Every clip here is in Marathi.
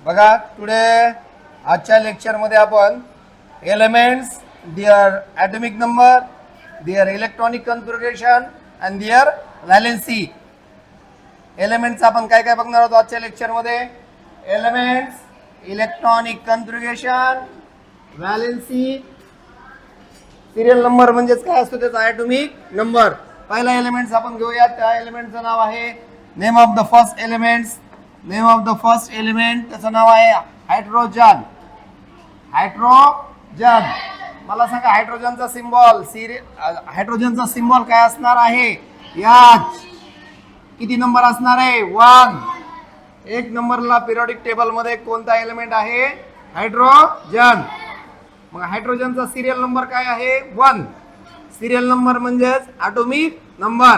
बघा टुडे आजच्या लेक्चरमध्ये आपण elements, their atomic number, their electronic configuration and their valency. Elements आपण काय काय बघणार आहोत आजच्या लेक्चरमध्ये. Elements, electronic configuration, valency, serial number म्हणजेच काय असतो त्याचा ॲटॉमिक नंबर. पहिला एलिमेंट्स आपण घेऊया. त्या एलिमेंटचं नाव आहे name of the first elements. Name of the first element त्याचं नाव आहे हायड्रोजन. हायड्रोजन. मला सांगा हायड्रोजनचा सिम्बॉल, हायड्रोजनचा सिम्बॉल काय असणार आहे. H. किती नंबर असणार आहे. 1. एक नंबरला पिरियोडिक टेबल मध्ये कोणता एलिमेंट आहे. हायड्रोजन. मग हायड्रोजनचा सिरियल नंबर काय आहे. 1. सिरियल नंबर म्हणजेच ॲटॉमिक नंबर.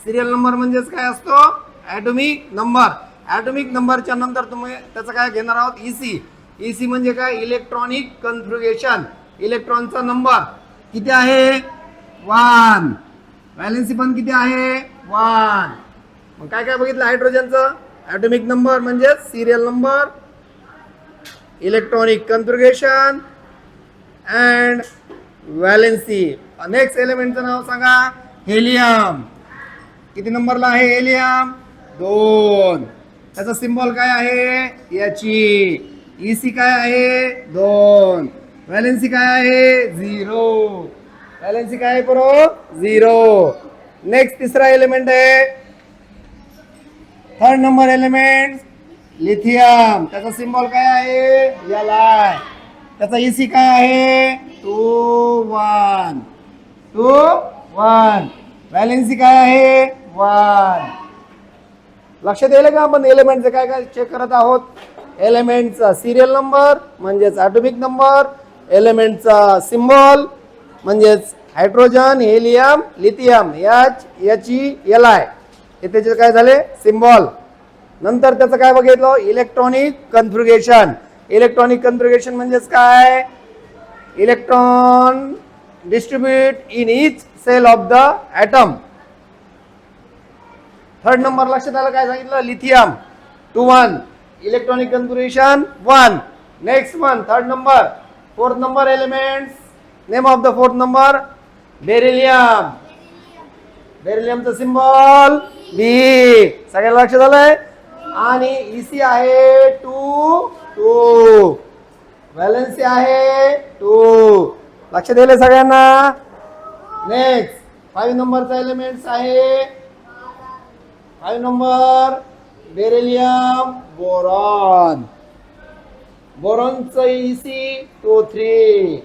सिरियल नंबर म्हणजेच काय असतो. Atomic number. ॲटॉमिक नंबरच्या नंतर तुम्ही त्याचं काय घेणार आहोत. EC. EC म्हणजे काय. Electronic configuration. इलेक्ट्रॉनचा नंबर किती आहे. 1. व्हॅलेन्सी पण किती आहे. 1. मग काय काय बघितलं हायड्रोजनचं. ॲटॉमिक नंबर म्हणजे serial number, electronic configuration and valency. Next एलिमेंटचं नाव सांगा. हेलियम. किती नंबरला आहे हेलियम. 2. त्याचा सिम्बॉल काय आहे. He. EC काय आहे. 2. व्हॅलेन्सी काय आहे. 0. व्हॅलेन्सी काय आहे बरो. 0. नेक्स्ट तिसरा एलिमेंट आहे. Third number element lithium. त्याचा सिम्बॉल काय आहे. Li. त्याचा EC काय आहे. 2 1. व्हॅलेन्सी काय आहे. 1. लक्षात येईल का. आपण एलिमेंटचं काय काय चेक करत आहोत. एलिमेंटचा सिरियल नंबर म्हणजेच ॲटॉमिक नंबर, एलिमेंटचा सिम्बॉल म्हणजेच hydrogen, helium, lithium, He, Li. हे त्याचे काय झाले सिम्बॉल. नंतर त्याचं काय बघितलं. Electronic configuration. इलेक्ट्रॉनिक कन्फिगरेशन म्हणजेच काय. Electron distribute in each cell of the atom. Third number लक्षात आलं काय सांगितलं. Lithium 2 1. Electronic configuration 1. Next one third number. Fourth number elements. Name of the fourth number beryllium. बेरिलियमचा सिम्बॉल B. सगळ्यांना लक्षात आलंय. आणि EC आहे 2. व्हॅलेन्सी आहे 2. लक्षात येईल सगळ्यांना. नेक्स्ट 5 नंबरचा एलिमेंट्स आहे. 5 नंबर बेरिलियम, बोरॉन. बोरॉनचं EC 2 3.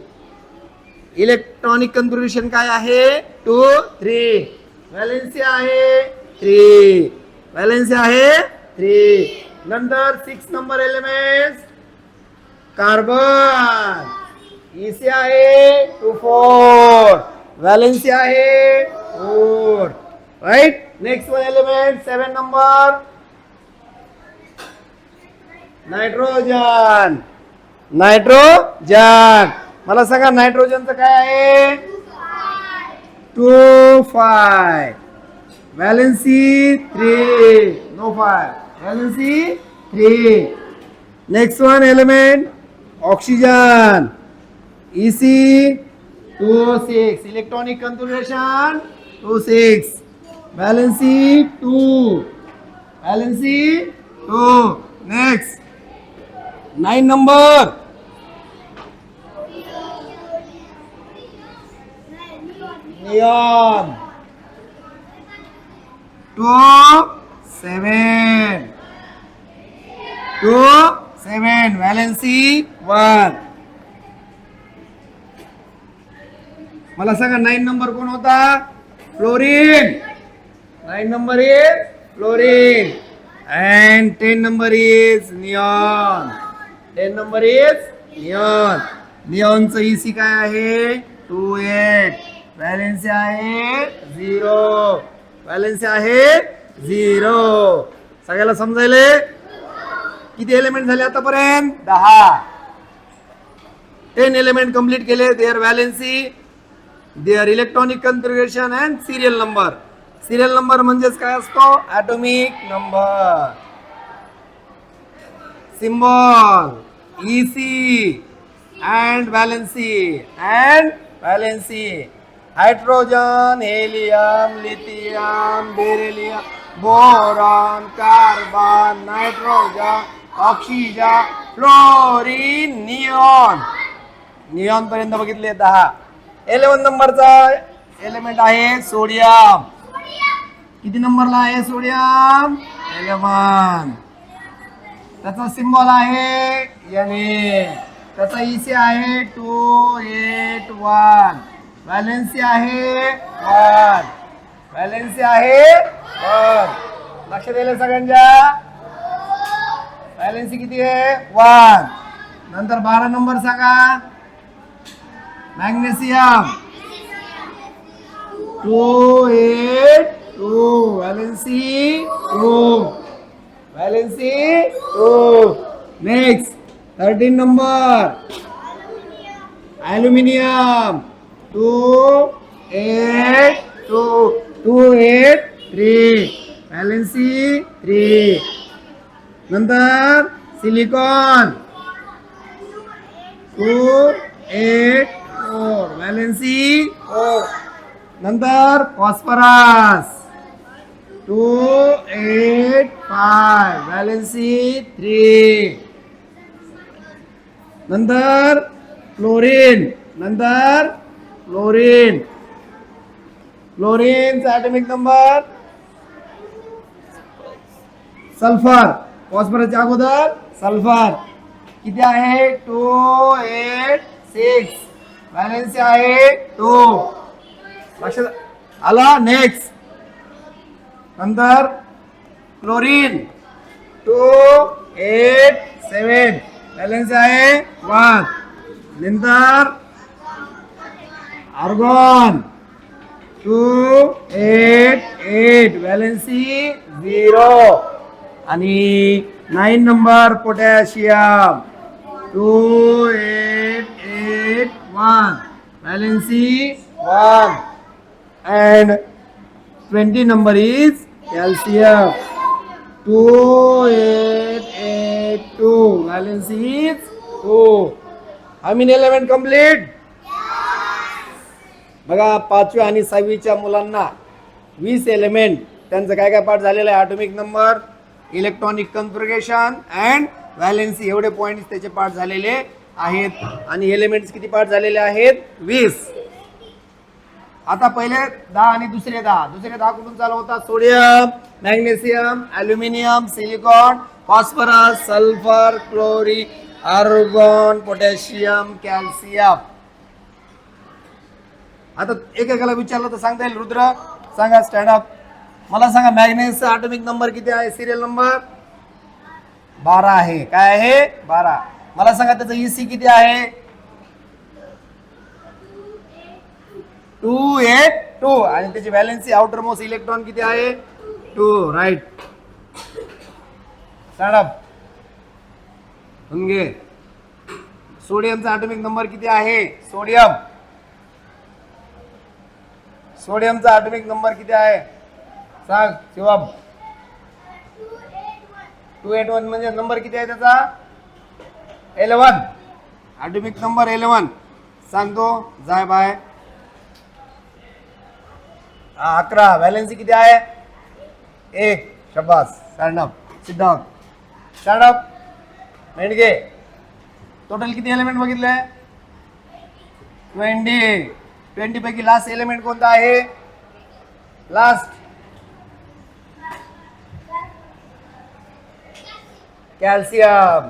इलेक्ट्रॉनिक कन्फिगरेशन काय आहे. 2 3. व्हॅलेन्सी आहे 3. व्हॅलेन्सी आहे 3. नंतर 6 नंबर एलिमेंट कार्बन. EC आहे 2 4. व्हॅलेन्सी आहे 4. Right. Next one element 7 number nitrogen. Nitrogen. मला सांगा नायट्रोजनचं काय आहे. 2 5. Valency 3. No 5. Valency 3. Next one element oxygen. EC 2 6. Electronic configuration 2 6. Valency 2. Valency 2. Next 9 number neon. 2 7. 2 7. Valency 1. मला सांगा 9 नंबर कोण होता. Fluorine. 9 number is fluorine and 10 number is neon. 10 number is neon. निऑनचं EC काय आहे 2 8. व्हॅलेन्सी आहे 0. व्हॅलेन्सी आहे 0. सगळ्याला समजायले. किती एलिमेंट झाले आतापर्यंत 10. 10 एलिमेंट कंप्लीट केले. Their valency, their electronic configuration and serial number. Serial number म्हणजेच काय असतो. Atomic number. symbol Ec and valency. Hydrogen, helium, lithium, beryllium, boron, carbon, nitrogen, oxygen, fluorine, neon पर्यंत बघितले 10. 11 नंबरचा एलिमेंट आहे सोडियम. किती नंबरला आहे सोडियम? 11. त्याचा सिम्बॉल आहे Na. त्याचा Ec आहे 281. व्हॅलेन्सी आहे 1. लक्ष दिलं सगळ्यांच्या? व्हॅलेन्सी किती आहे? 1. नंतर 12 नंबर सांगा. Magnesium 282. Valency 2. Next 13 number aluminium 283. Valency 3. नंतर सिलिकॉन 284. व्हॅलेन्सी 4. नंतर फॉस्फरस 285. व्हॅलेन्सी 3. नंतर फ्लोरीनचा ॲटॉमिक नंबर. सल्फर फॉस्फरसच्या अगोदर सल्फर किती आहे? 286. व्हॅलेन्सी आहे 2. लक्षात आला? नेक्स्ट नंतर क्लोरीन 287. व्हॅलेन्सी आहे 1. नंतर आर्गॉन 288. व्हॅलेन्सी 0. आणि 9 number potassium 2881. Valency 1. and 20 number is calcium 2882. Valence is 2. How many element complete? बघा 5वी आणि 6वीच्या मुलांना 20 एलिमेंट त्यांचं काय काय पाठ झालेलं आहे. Atomic number, electronic configuration and valency एवढे पॉइंट्स त्याचे पाठ झालेले आहेत. आणि एलिमेंट्स किती पाठ झालेले आहेत? 20. आता पहिले 10 आणि दुसरे 10 कुठून चालू होतात? Sodium, magnesium, aluminium, silicon, phosphorus, sulphur, chlorine, argon, potassium, calcium. आता एकेकाला विचारलं तर सांगता येईल. रुद्र सांगा, स्टँड अप. मला सांगा मॅग्नेशियमचा ॲटॉमिक नंबर किती आहे? सिरियल नंबर 12 आहे. काय आहे? 12. मला सांगा त्याचं Ec किती आहे? 282. आणि त्याची व्हॅलेन्सी आउटर मोस्ट इलेक्ट्रॉन किती आहे? 2. राईट. Stand up. घे. सोडियमचा ॲटॉमिक नंबर किती आहे? सोडियमचा ॲटॉमिक नंबर किती आहे? सांग शिवम. 281 म्हणजे नंबर किती आहे त्याचा? 11. ॲटॉमिक नंबर 11 सांगतो. जाय बाय. 11. व्हॅलेन्सी किती आहे? 1. शाबास. Stand up. Sit down. Stand up. Mendhage. Total किती एलिमेंट बघितले? 20 पैकी लास्ट एलिमेंट कोणता आहे? Last calcium.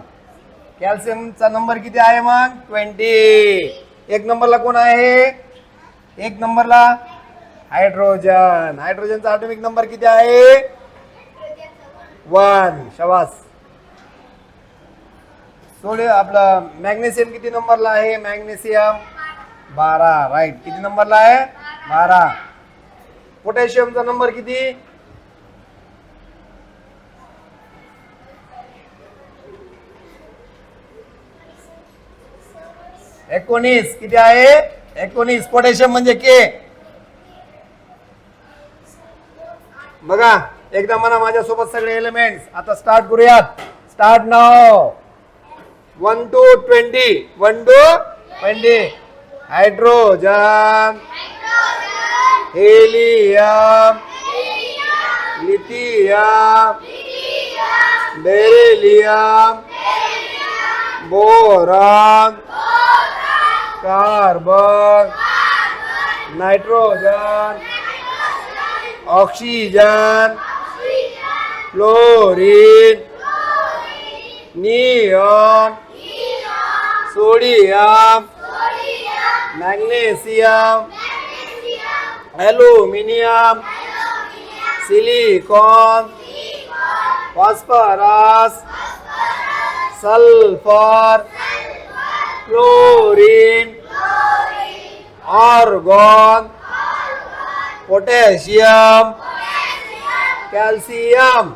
कॅल्शियमचा नंबर किती आहे मग? 20. 1 नंबरला कोण आहे? 1 नंबरला हायड्रोजन. हायड्रोजनचा ॲटॉमिक नंबर किती आहे? 1. शाबास. आपलं मॅग्नेशियम किती नंबरला आहे? मॅग्नेशियम 12. राईट. किती नंबरला आहे? 12. पोटॅशियमचा नंबर किती? 19. किती आहे? 19. पोटॅशियम म्हणजे के. बघा एकदा म्हणा माझ्यासोबत सगळे एलिमेंट्स. आता स्टार्ट करूयात. Start now. 1 to 20. 1 to 20. Hydrogen, helium, lithium, beryllium, boron, carbon, nitrogen, oxygen, fluorine, neon, sodium, magnesium, aluminium, silicon, phosphorus, sulphur, chlorine, argon, potassium, calcium.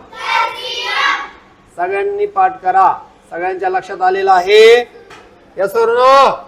सगळ्यांनी पाठ करा. सगळ्यांच्या लक्षात आलेलं आहे. यस और नो?